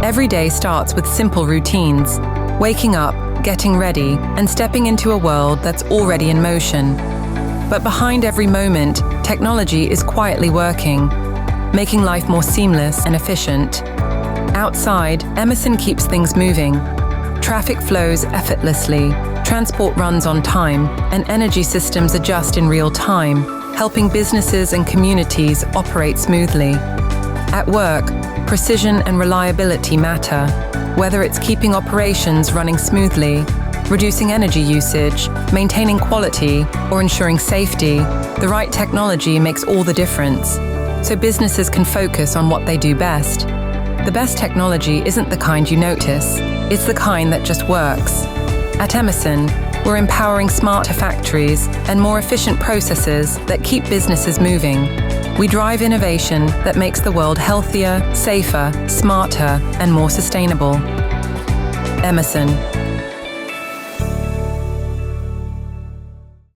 Every day starts with simple routines: waking up, getting ready, and stepping into a world that's already in motion. But behind every moment, technology is quietly working, making life more seamless and efficient. Outside, Emerson keeps things moving. Traffic flows effortlessly, transport runs on time, and energy systems adjust in real time, helping businesses and communities operate smoothly. At work, precision and reliability matter. Whether it's keeping operations running smoothly, reducing energy usage, maintaining quality, or ensuring safety, the right technology makes all the difference, so businesses can focus on what they do best. The best technology isn't the kind you notice, it's the kind that just works. At Emerson, we're empowering smarter factories and more efficient processes that keep businesses moving. We drive innovation that makes the world healthier, safer, smarter, and more sustainable. Emerson.